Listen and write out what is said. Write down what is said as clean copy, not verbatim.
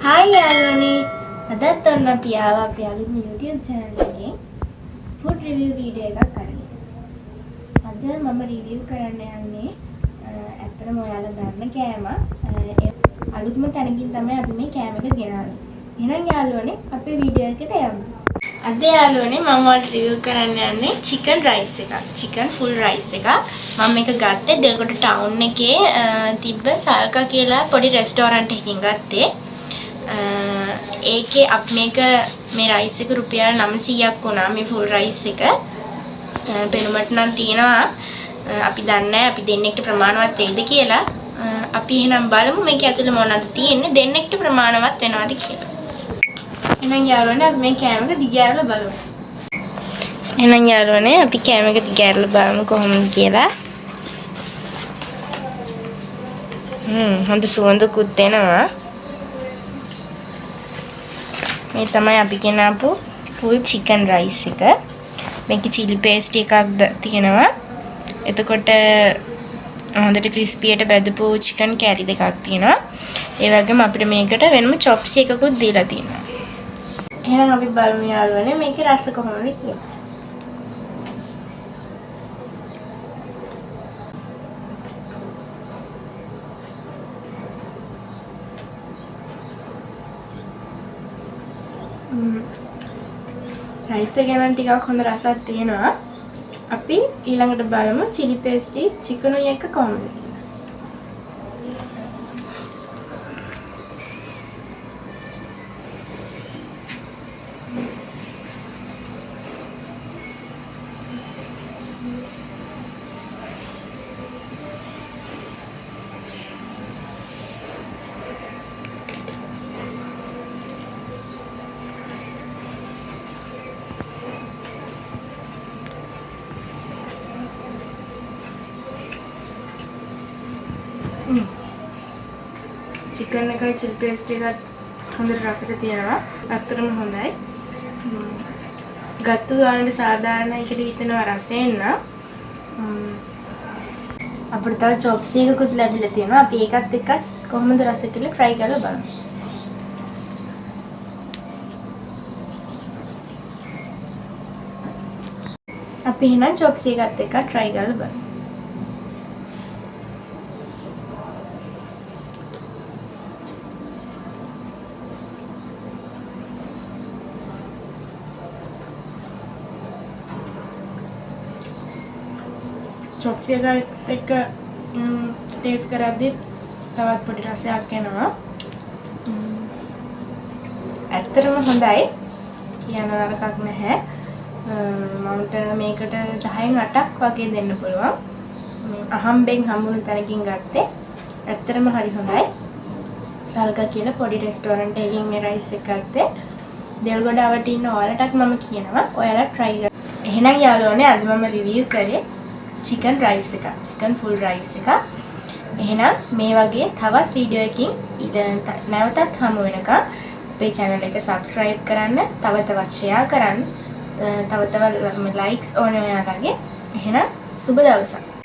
Hi යාළුවනේ අදත් ඔන්න අපි ආවා අපේ අලුත්ම YouTube channel එකේ food review video එකක් අරගෙන. අද මම review කරන්න යන්නේ ඇත්තටම ඔයාලා දන්න කෑම. අලුත්ම තැනකින් තමයි අපි මේ කෑම එක ගෙනාවේ. එහෙනම් යාළුවනේ අපේ වීඩියෝ එකට යමු. අද යාළුවනේ මම ඔයාලට review කරන්න යන්නේ chicken rice එකක්. chicken full rice එකක්. මම මේක ගත්තේ දෙල්ගොඩ town එකේ තිබ්බ සල්කා කියලා පොඩි restaurant එකකින් ගත්තේ. ඒකේ අප මේක මේ රයිස් එක රුපියල් 900ක් වුණා මේ ෆුල් රයිස් එක. පෙනුමට නම් තියෙනවා අපි දන්නේ නැහැ අපි දෙන්නෙක්ට ප්‍රමාණවත් වෙයිද කියලා. අපි එහෙනම් බලමු මේක ඇතුලේ මොනවද තියෙන්නේ දෙන්නෙක්ට ප්‍රමාණවත් වෙනවද කියලා. එහෙනම් යාළුවනේ අපි මේ කෑම එක දිගහැරලා බලමු. එහෙනම් යාළුවනේ අපි කෑම එක දිගහැරලා බලමු කොහොමද කියලා. හොඳ සුවඳකුත් එනවා. මේ තමයි අපි ගෙනාපු full chicken rice එක. මේකේ chili paste එකක් තියෙනවා. එතකොට හොඳට crispy-යට බැදපු chicken කැරි දෙකක් තියෙනවා. ඒ වගේම අපිට මේකට වෙනම chops එකකුත් දීලා තියෙනවා. එහෙනම් අපි බලමු යාළුවනේ මේකේ රස කොහොමද කියලා. රයිස් එක ගැන ටිකක් හොඳ රසක් තියෙනවා. අපි ඊළඟට බලමු chili paste chicken එක කොහොමද කියලා. chicken එකයි chili paste එකත් හොඳට රසට තියෙනවා. අත්‍තරම හොඳයි. ගත්තු ගානට සාධාරණ එකට හිතෙනවා රසෙන්න. අපිට තව chops එකකුත් ලැබිලා තියෙනවා. අපි ඒකත් එක්ක කොහොමද රස කියලා try කරලා බලමු. අපි එහෙනම් chops එකත් එක්ක try කරලා බලමු. chops එකත් එක්ක ටේස්ට් කරද්දි තවත් පොඩි රසයක් එනවා. ඇත්තටම හොඳයි. කියන නරකක් නැහැ. මමට මේකට 10න් 8ක් වගේ දෙන්න පුළුවන්. අහම්බෙන් හම්බුණු තැනකින් ගත්තේ. ඇත්තටම හරි හොඳයි. සල්කා කියලා පොඩි රෙස්ටෝරන්ට් එකකින් මේ රයිස් එක ගත්තේ. දෙල්ගොඩ අවට ඉන්න ඔයාලටත් මම කියනවා ඔයාලා try කරන්න. එහෙනම් යාළුවනේ අද මම review කරේ chicken rice එක chicken full rice එක. එහෙනම් මේ වගේ තවත් වීඩියෝ එකකින් නැවතත් හමු වෙනකම් අපේ channel එක subscribe කරන්න, තව තවත් share කරන්න, තව තවත් likes ඕනේ ඔයාලගේ. එහෙනම් සුබ දවසක්.